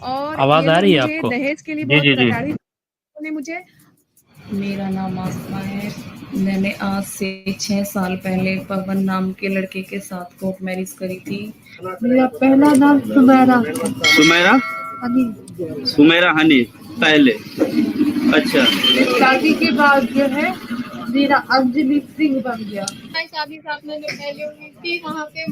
और आवाज ये आ लोग रही है मुझे आपको? दहेज के लिए जी बहुत जी जी। प्रताड़ित ने मुझे। मेरा नाम आसमा है। मैंने आज से 6 साल पहले पवन नाम के लड़के के साथ कोर्ट मैरिज करी थी। मेरा पहला नाम सुमेरा। सुमेरा। हनी। सुमेरा हनी पहले। अच्छा। शादी के बाद जो है मेरा अंजलि सिंह बन गया। शादी साथ में जो पहले हुई थी वहाँ पे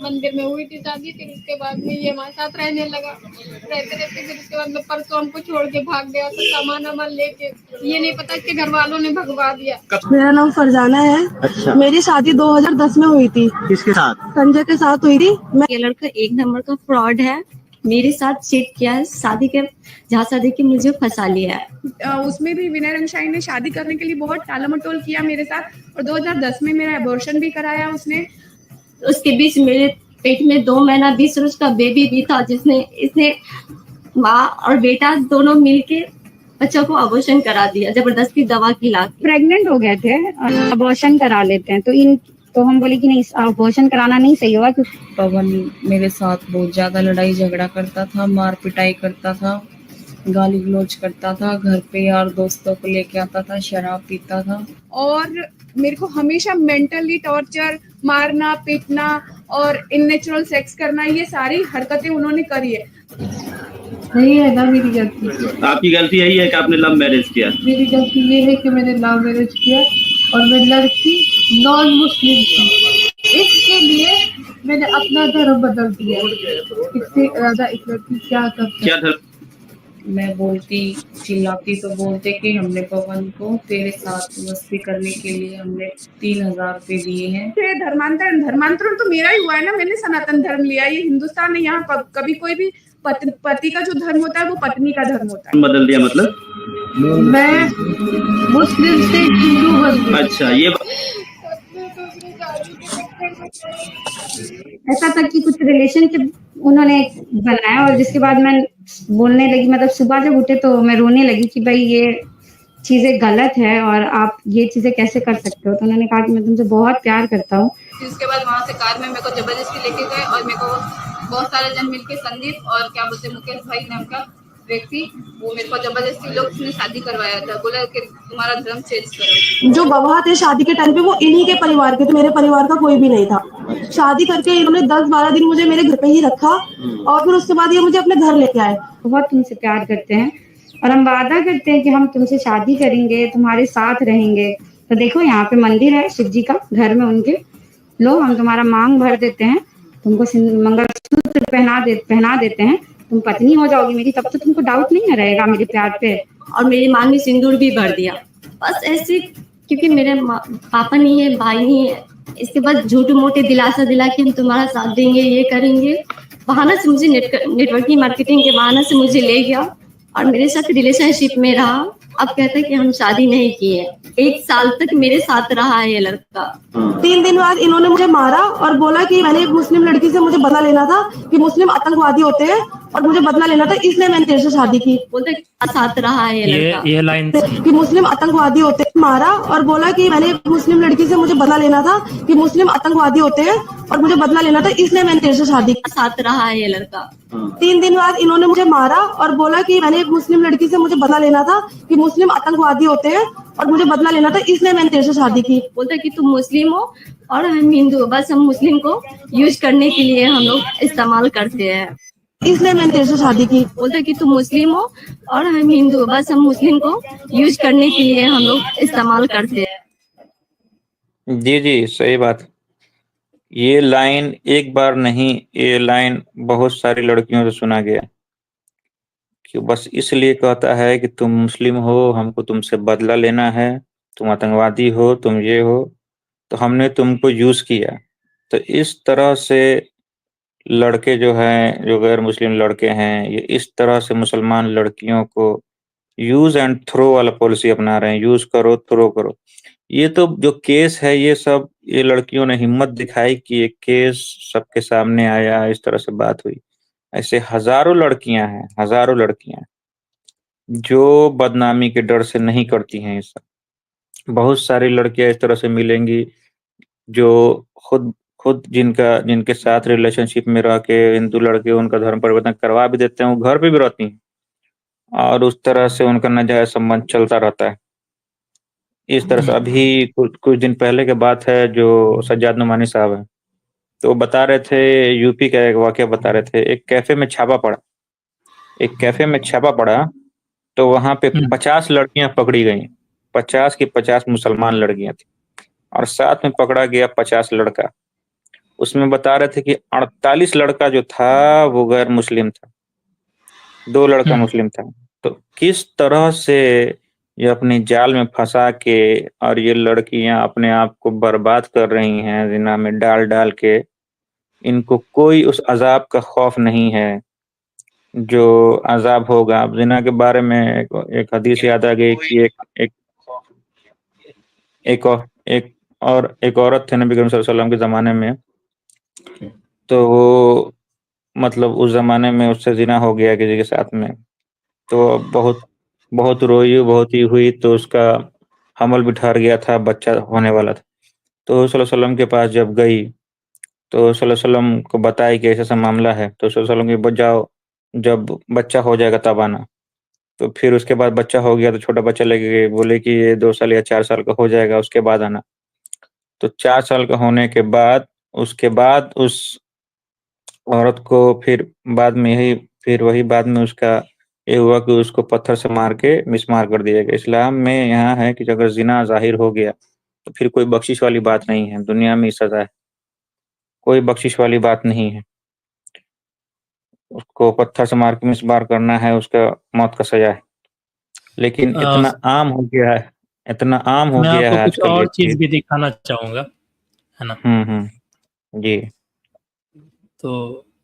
मंदिर में हुई थी शादी, फिर उसके बाद में ये हमारे साथ रहने लगा। रहते रहते फिर उसके बाद में परसों हमको छोड़ के भाग गया, तो सामान वामान लेके। ये नहीं पता इसके घर वालों ने भगवा दिया। मेरा नाम फरजाना है। अच्छा। मेरी शादी 2010 में हुई थी। किसके साथ? संजय के साथ हुई थी। ये लड़का एक नंबर का फ्रॉड है, मेरे साथ चीट किया है, शादी के झांसा देके मुझे फंसा लिया है। उसमें भी विनय रंगशाही ने शादी करने के लिए बहुत टालमटोल किया मेरे साथ, और 2010 में मेरा अबॉर्शन भी कराया उसने। उसके बीच मेरे पेट में 2 महीना 20 रोज का बेबी भी था, जिसने इसने माँ और बेटा दोनों मिलके बच्चों को अबॉर्शन करा दिया, जबरदस्ती दवा खिला के। प्रेग्नेंट हो गए थे और अबॉर्शन करा लेते हैं, तो हम बोले कि नहीं, अबॉर्शन कराना नहीं सही होगा। पवन मेरे साथ बहुत ज्यादा लड़ाई झगड़ा करता था, मार पिटाई करता था, गाली गलौज करता था, घर पे यार दोस्तों को लेके आता था, शराब पीता था, और मेरे को हमेशा मेंटली टॉर्चर, मारना पीटना और इननेचुरल सेक्स करना, ये सारी हरकतें उन्होंने करी है। नहीं है ना मेरी गलती। आपकी गलती यही है कि आपने लव मैरिज किया। मेरी गलती ये है कि मैंने लव मैरिज किया और मैं लड़की नॉन मुस्लिम थी, इसके लिए मैंने अपना धर्म बदल दिया। इससे ज्यादा एक लड़की क्या कर सकती? क्या धर्म? मैं बोलती, चिल्लाती तो बोलते कि हमने पवन को तेरे साथ मस्ती करने के लिए हमने 3,000 रुपए दिए हैं। धर्मांतरण तो मेरा ही हुआ है ना, मैंने सनातन धर्म लिया। ये हिंदुस्तान है, यहाँ कभी कोई भी पति का जो धर्म होता है वो पत्नी का धर्म होता है। बदल दिया मतलब? मैं मुस्लिम से हिंदू बन गई। अच्छा, ये ऐसा था कि कुछ रिलेशनशिप उन्होंने बनाया, और जिसके बाद मैं बोलने लगी, मतलब सुबह जब उठे तो मैं रोने लगी कि भाई ये चीजें गलत है और आप ये चीजें कैसे कर सकते हो। तो उन्होंने कहा कि मैं तुमसे बहुत प्यार करता हूँ। फिर उसके बाद वहाँ से कार में मेरे को जबरदस्ती लेके गए और मेरे को बहुत सारे जन मिलके संदीप और क्या बोलते मुकेश भाई नाम का व्यक्ति, वो मेरे को जबरदस्ती लोग उसने शादी करवाया था, बोला कि तुम्हारा धर्म चेंज करो। जो गवाह थे शादी के टाइम पे वो इन्हीं के परिवार के थे, मेरे परिवार का कोई भी नहीं था। शादी करके इन्होंने 10-12 दिन मुझे मेरे घर पे ही रखा और फिर उसके बाद ये मुझे अपने घर लेके आए। बहुत तुमसे प्यार करते हैं और हम वादा करते हैं कि हम तुमसे शादी करेंगे, तुम्हारे साथ रहेंगे। तो देखो यहाँ पे मंदिर है शिव जी का, घर में उनके, लो हम तुम्हारा मांग भर देते हैं, तुमको मंगलसूत्र पहना देते हैं, तुम पत्नी हो जाओगी मेरी, तब तो तुमको डाउट नहीं रहेगा मेरे प्यार पे। और मेरी माँ ने सिंदूर भी भर दिया, बस ऐसे, क्योंकि मेरे पापा नहीं है, भाई नहीं है, इसके बाद झूठ मोटे दिलासा दिला के हम तुम्हारा साथ देंगे, ये करेंगे, बहाना से मुझे नेटवर्किंग मार्केटिंग के बहाना से मुझे ले गया और मेरे साथ रिलेशनशिप में रहा। अब कहते हैं कि हम शादी नहीं किए, 1 साल तक मेरे साथ रहा है ये लड़का। 3 दिन बाद इन्होंने मुझे मारा और बोला कि मैंने एक मुस्लिम लड़की से मुझे बदला लेना था, कि मुस्लिम आतंकवादी होते हैं और मुझे बदला लेना था, इसलिए मैंने तेरे से शादी की। बोलते साथ रहा है ये लड़का, ये लाइन कि मुस्लिम आतंकवादी होते हैं, मारा और बोला कि मैंने एक मुस्लिम लड़की से मुझे बदला लेना था, कि मुस्लिम आतंकवादी होते हैं और मुझे बदला लेना था, इसलिए मैंने तेरे से शादी की। साथ रहा है ये लड़का। 3 दिन बाद इन्होंने मुझे मारा और बोला कि मैंने एक मुस्लिम लड़की से मुझे बदला लेना था, कि मुस्लिम आतंकवादी होते हैं और मुझे बदला लेना था, इसलिए मैंने तेरे से शादी की। बोलते कि तुम मुस्लिम हो और हम हिंदू, बस हम मुस्लिम को यूज करने के लिए हम लोग इस्तेमाल करते हैं, इसलिए मैंने तेरे से शादी की। बोलते कि तुम मुस्लिम हो और हम हिंदू, बस हम मुस्लिम को यूज करने के लिए हम लोग इस्तेमाल करते हैं। जी जी, सही बात। ये लाइन एक बार नहीं, ये लाइन बहुत सारी लड़कियों से सुना गया कि बस इसलिए कहता है कि तुम मुस्लिम हो, हमको तुमसे बदला लेना है, तुम आतंकवादी हो, तुम ये हो, तो हमने तुमको यूज किया। तो इस तरह से लड़के जो हैं, जो गैर मुस्लिम लड़के हैं, ये इस तरह से मुसलमान लड़कियों को यूज एंड थ्रो वाला पॉलिसी अपना रहे हैं, यूज करो थ्रो करो। ये तो जो केस है, ये सब ये लड़कियों ने हिम्मत दिखाई कि एक केस सबके सामने आया, इस तरह से बात हुई। ऐसे हजारों लड़कियां हैं, हजारों लड़कियां जो बदनामी के डर से नहीं करती हैं ये सब। बहुत सारी लड़कियां इस तरह से मिलेंगी जो खुद खुद जिनके साथ रिलेशनशिप में रह के हिंदू लड़के उनका धर्म परिवर्तन करवा भी देते हैं, वो घर पे भी रहती हैं और उस तरह से उनका नाजायज संबंध चलता रहता है। इस तरह से अभी कुछ दिन पहले की बात है, जो सज्जाद नुमानी साहब हैं, तो वो बता रहे थे, यूपी का एक वाकया बता रहे थे। एक कैफे में छापा पड़ा, तो वहां पे 50 लड़कियां पकड़ी गई। 50 की 50 मुसलमान लड़कियां थी और साथ में पकड़ा गया 50 लड़का। उसमें बता रहे थे कि 48 लड़का जो था वो गैर मुस्लिम था, 2 लड़का मुस्लिम था। तो किस तरह से ये अपनी जाल में फंसा के और ये लड़कियां अपने आप को बर्बाद कर रही हैं जिना में डाल डाल के, इनको कोई उस अजाब का खौफ नहीं है जो अजाब होगा। अब जिना के बारे में एक हदीस याद आ गई कि एक औरत थे नबी करीम सल्लल्लाहु अलैहि वसल्लम के ज़माने में, तो वो मतलब उस ज़माने में उससे ज़िना हो गया किसी के साथ में, तो बहुत रोई, बहुत ही हुई, तो उसका हमल भी ठहर गया था, बच्चा होने वाला था। तो सल्लल्लाहु अलैहि वसल्लम के पास जब गई, तो सल्लल्लाहु अलैहि वसल्लम को बताया कि ऐसा-ऐसा मामला है, तो सल्लल्लाहु अलैहि वसल्लम की जाओ, जब बच्चा हो जाएगा तब आना। तो फिर उसके बाद बच्चा हो गया, तो छोटा बच्चा लेके गए, बोले कि ये 2 साल या 4 साल का हो जाएगा, उसके बाद आना। तो 4 साल का होने के बाद, उसके बाद उस औरत को फिर वही बाद में उसका ये हुआ कि उसको पत्थर से मार के मिसमार कर दिया गया। इस्लाम में यहाँ है कि अगर ज़िना ज़ाहिर हो गया, तो फिर कोई बख्शिश वाली बात नहीं है, दुनिया में ही सज़ा है, कोई बख्शिश वाली बात नहीं है। उसको पत्थर से मार के मिसमार करना है, उसका मौत का सज़ा है। लेकिन अ, इतना आम हो मैं गया आपको है कुछ आजकल ये और चीज़ चीज़। भी दिखाना चाहूँगा, है ना? जी। तो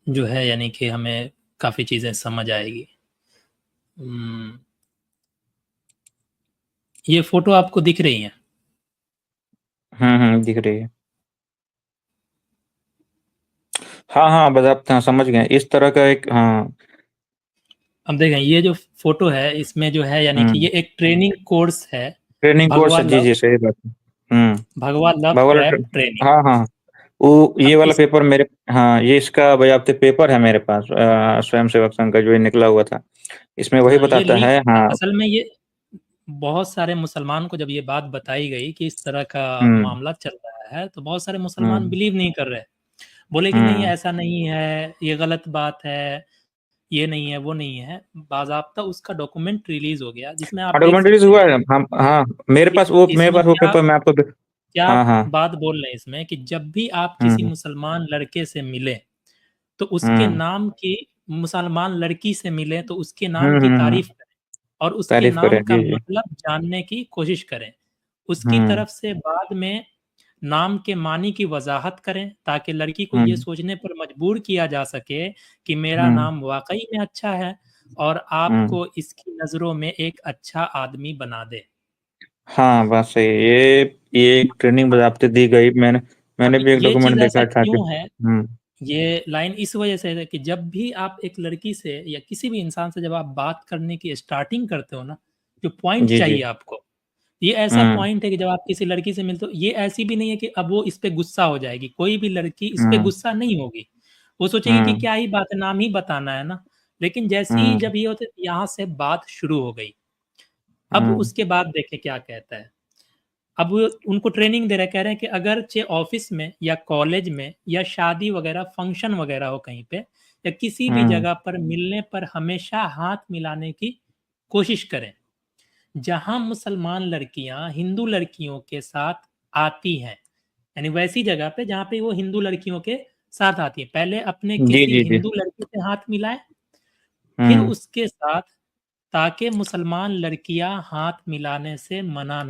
जो है यानी कि हमें काफ़ी चीज़ें समझ आएगी। ये फ़ोटो आपको दिख रही हैं? दिख रही है। हाँ, बस आप समझ गए। इस तरह का एक अब देखें, ये जो फ़ोटो है, इसमें जो है यानी कि ये एक ट्रेनिंग कोर्स है, ट्रेनिंग कोर्स भगवा है। जी, लव जी, सही बात है। भगवा लव भगवान ट्रैप ट्रेनिंग। हाँ। ये अब वाला इस पेपर मेरे, हाँ, ये इसका बायाप्ते पेपर है मेरे पास, स्वयं सेवक संघ का जो ये निकला हुआ था। इसमें वही ये बताता लीक है। हाँ। असल में ये बहुत सारे मुसलमान को जब ये बात बताई गई कि इस तरह का हुँ, मामला चल रहा है, तो बहुत सारे मुसलमान हुँ, बिलीव नहीं कर रहे। बोले कि नहीं हुँ। ऐसा नहीं है, ये गलत बात है, ये नहीं है, वो नहीं है। बाज़ाब्ता उसका डॉक्यूमेंट रिलीज़ हो गया जिसमें आप हाँ, देख डॉक्यूमेंट्रीज़ सकते हुआ हैं है। हम हाँ, मेरे कि पास वो इसमें क्या पेपर मैं आपको क्या हाँ। बात बोल रहे हैं इसमें कि जब भी आप किसी हुँ, मुसलमान लड़के से मिले, तो उसके हुँ, नाम की मुसलमान लड़की से मिले तो उसके नाम हुँ, की हुँ, हुँ। तारीफ़ करें और उसके तारीफ़ नाम करें। का जी, जी। मतलब जानने की कोशिश करें। उसकी हुँ, तरफ से बाद में नाम के मानी की वज़ाहत करें ताकि लड़की को हुँ, ये सोचने पर मजबूर किया जा सके कि मेरा हुँ, नाम वाक़ई में अच्छा है और हुँ। आपको इसकी नज़रों में एक अच्छा आदमी बना दे। हाँ, बात सही है। ये एक ट्रेनिंग बाज़ाब्ते दी गई। अब मैंने भी एक ये डॉक्यूमेंट चीज़ ऐसा देखा था कि क्यों है? ये लाइन इस वजह से है कि जब भी आप एक लड़की से या किसी भी इंसान से जब आप बात करने की स्टार्टिंग करते हो ना, जो पॉइंट जी, जी। चाहिए आपको, ये ऐसा हुँ, पॉइंट है कि जब आप किसी लड़की से मिलते हो, ये ऐसी भी नहीं है कि अब वो इस पे गुस्सा हो जाएगी। कोई भी लड़की इस पे हुँ, गुस्सा नहीं होगी। वो सोचेगी कि हुँ, क्या ही बात है, नाम ही बताना है ना। लेकिन जैसे ही हुँ, जब ये होता है, यहाँ से बात शुरू हो गई। अब हुँ, उसके बाद देखें क्या कहता है। अब वो उनको ट्रेनिंग दे रहे हैं, कह रहे हैं कि अगर चे ऑफिस में या कॉलेज में या शादी वगैरह फंक्शन वगैरह हो कहीं पे या किसी भी हुँ, जगह पर मिलने पर हमेशा हाथ मिलाने की कोशिश करें। जहां मुसलमान लड़कियां हिंदू लड़कियों के साथ आती हैं, यानी वैसी जगह पे जहां पे वो हिंदू लड़कियों के साथ आती है, पहले अपने जी, किसी जी, जी। हिंदू लड़की से हाथ मिलाएं, फिर हुँ। उसके साथ, ताकि मुसलमान लड़कियां हाथ मिलाने से मना